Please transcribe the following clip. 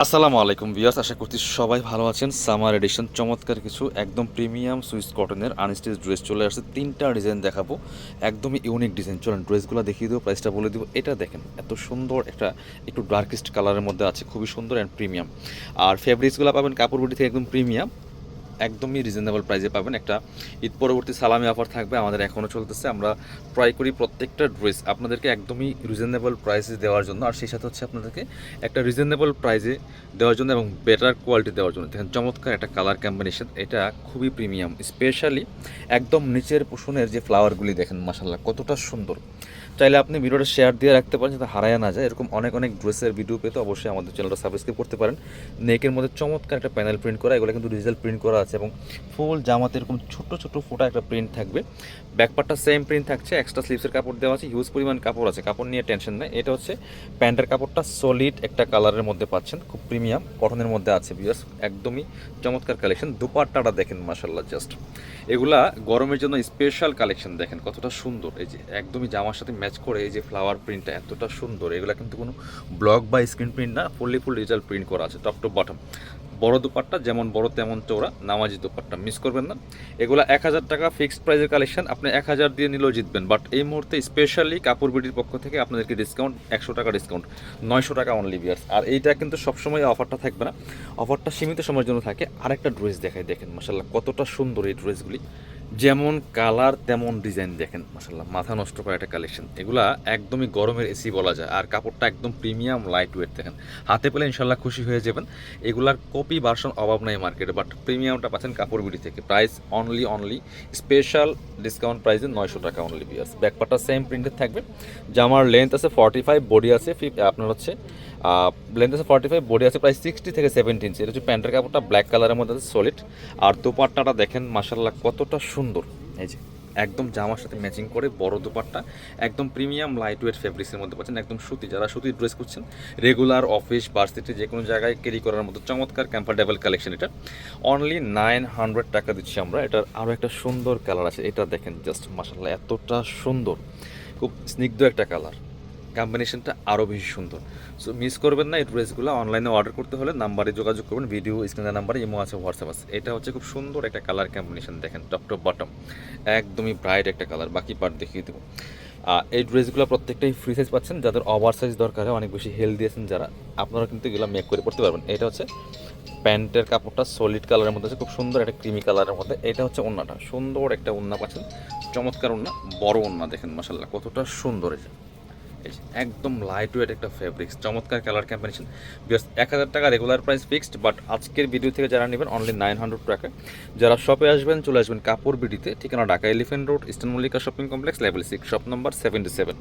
আসসালামু আলাইকুম ভিউয়ার্স, আশা করছি সবাই ভালো আছেন। সামার এডিশন চমৎকার কিছু একদম প্রিমিয়াম সুইস কটনের আনস্টিচ ড্রেস চলে আসছে। তিনটা ডিজাইন দেখাবো, একদমই ইউনিক ডিজাইন। চলেন ড্রেসগুলো দেখিয়ে দেবো, প্রাইসটা বলে দিব। এটা দেখেন, এত সুন্দর একটা একটু ডার্কেস্ট কালারের মধ্যে আছে, খুবই সুন্দর অ্যান্ড প্রিমিয়াম। আর ফেব্রিক্সগুলো পাবেন কাপড় বুটি থেকে একদম প্রিমিয়াম, একদমই রিজনেবল প্রাইসে পাবেন। একটা ঈদ পরবর্তী সালামি অফার থাকবে, আমাদের এখনও চলতেছে। আমরা ট্রাই করি প্রত্যেকটা ড্রেস আপনাদেরকে একদমই রিজনেবল প্রাইসে দেওয়ার জন্য, আর সেই সাথে হচ্ছে আপনাদেরকে একটা রিজনেবল প্রাইসে দেওয়ার জন্য এবং বেটার কোয়ালিটি দেওয়ার জন্য। দেখেন চমৎকার একটা কালার কম্বিনেশন, এটা খুবই প্রিমিয়াম। স্পেশালি একদম নিচের পোষণের যে ফ্লাওয়ারগুলি দেখেন মাশাল্লাহ কতটা সুন্দর। চাইলে আপনি ভিডিওটা শেয়ার দিয়ে রাখতে পারেন যাতে হারায় না যায়। এরকম অনেক অনেক ড্রেসের ভিডিও পেতে অবশ্যই আমাদের চ্যানেলটা সাবস্ক্রাইব করতে পারেন। নেকের মধ্যে চমৎকার একটা প্যানেল প্রিন্ট করা, এগুলো কিন্তু ডিজিটাল প্রিন্ট করা আছে এবং ফুল জামাতে এরকম ছোট ছোট ফোটা একটা প্রিন্ট থাকবে। ব্যাকপার্টটা সেম প্রিন্ট থাকছে, এক্সট্রা স্লিভসের কাপড় দেওয়া আছে, হিউজ পরিমাণ কাপড় আছে, কাপড় নিয়ে টেনশন নেই। এটা হচ্ছে প্যান্টের কাপড়টা সলিড একটা কালারের মধ্যে পাচ্ছেন, খুব প্রিমিয়াম কটনের মধ্যে আছে ভিউয়ার্স, একদমই চমৎকার কালেকশন। দুপাট্টাটা দেখেন মাশাল্লাহ জাস্ট, এগুলা গরমের জন্য স্পেশাল কালেকশন। দেখেন কতটা সুন্দর, এই যে একদমই জামার সাথে ম্যাচ করে এই যে ফ্লাওয়ার প্রিন্টটা এতটা সুন্দর। এগুলা কিন্তু কোনো ব্লক বা স্ক্রিন প্রিন্ট না, ফুল ডিজিটাল প্রিন্ট করা আছে টপ টু বটম। বড় দুপাট্টা যেমন বড় তেমন চৌড়া, নামাজি দুপাট্টা, মিস করবেন না। এগুলো 1000 টাকা ফিক্সড প্রাইসের কালেকশন, আপনি 1000 দিয়ে নিলেও জিতবেন। বাট এই মুহূর্তে স্পেশালি কাপড় বিডির পক্ষ থেকে আপনাদেরকে ডিসকাউন্ট 100 টাকা ডিসকাউন্ট, 900 টাকা অনলি বিয়ার্স। আর এইটা কিন্তু সবসময় অফারটা থাকবে না, অফারটা সীমিত সময়ের জন্য থাকে। আরেকটা ড্রেস দেখাই, দেখেন মাসাল্লাহ কতটা সুন্দর এই ড্রেসগুলি, যেমন কালার তেমন ডিজাইন। দেখেন মাসাল্লাহ মাথা নষ্ট করা একটা কালেকশন। এগুলা একদমই গরমের এসি বলা যায়, আর কাপড়টা একদম প্রিমিয়াম লাইট ওয়েট। দেখেন হাতে পেলে ইনশাল্লাহ খুশি হয়ে যাবেন। এগুলার কপি ভার্সন অভাব নাই মার্কেটে, বাট প্রিমিয়ামটা পাচ্ছেন কাপড় বিডি থেকে। প্রাইস অনলি স্পেশাল ডিসকাউন্ট প্রাইসে 900 টাকা অনলি বিয়ার্স। ব্যাকপার্টটা সেম প্রিন্টেড থাকবে, জামার লেন্থ আছে 45, বডি আছে আপনার হচ্ছে লেন্থ আছে 45, বডি আছে প্রায় 60 থেকে 70 ইঞ্চি। এটা হচ্ছে প্যান্টের কাপড়টা ব্ল্যাক কালারের মধ্যে আছে সলিড। আর দুপাট্টাটা দেখেন মাশাল্লাহ কতটা সুন্দর, এই যে একদম জামার সাথে ম্যাচিং করে বড় দুপাট্টা, একদম প্রিমিয়াম লাইট ওয়েট ফেব্রিক্সের মধ্যে পাচ্ছেন, একদম সুতি। যারা সুতির ড্রেস করছেন রেগুলার অফিস ভার্সিটি যে কোনো জায়গায় ক্যারি করার মতো চমৎকার কমফোর্টেবল কালেকশন। এটা অনলি 900 টাকা দিচ্ছি আমরা। এটার আরও একটা সুন্দর কালার আছে, এটা দেখেন জাস্ট মাশাল্লাহ এতটা সুন্দর, খুব স্নিগ্ধ একটা কালার, কম্বিনেশনটা আরও বেশি সুন্দর। সো মিস করবেন না এই ড্রেসগুলো। অনলাইনে অর্ডার করতে হলে নাম্বারে যোগাযোগ করবেন, ভিডিও স্ক্রিনের নাম্বারে ইমো আছে, হোয়াটসঅ্যাপ আছে। এটা হচ্ছে খুব সুন্দর একটা কালার কম্বিনেশন, দেখেন টপ টু বটম একদমই ব্রাইট একটা কালার। বাকি পার্ট দেখিয়ে দেবো। এই ড্রেসগুলো প্রত্যেকটাই ফ্রি সাইজ পাচ্ছেন, যাদের ওভার সাইজ দরকার হয়, অনেক বেশি হেলদি আছেন যারা, আপনারা কিন্তু এগুলো মেক করে পড়তে পারবেন। এটা হচ্ছে প্যান্টের কাপড়টা সলিড কালারের মধ্যে আছে, খুব সুন্দর একটা ক্রিমি কালারের মধ্যে। এটা হচ্ছে ওন্নাটা, সুন্দর একটা ওন্না পাচ্ছেন, চমৎকার ওন্না, বড় ওন্না। দেখেন মাসাল্লাহ কতটা সুন্দর, এই যে একদম লাইট ওয়েট একটা ফেব্রিক্স, চমৎকার কালার কম্বিনেশন। বিকজ 1000 টাকা রেগুলার প্রাইস ফিক্সড, বাট আজকের ভিডিও থেকে যারা নেবেন অনলি 900 টাকা। যারা শপে আসবেন চলে আসবেন কাপড় বিডিতে, ঠিকানা Dhaka elephant road, eastern Mallika shopping complex, level 6, shop number 77।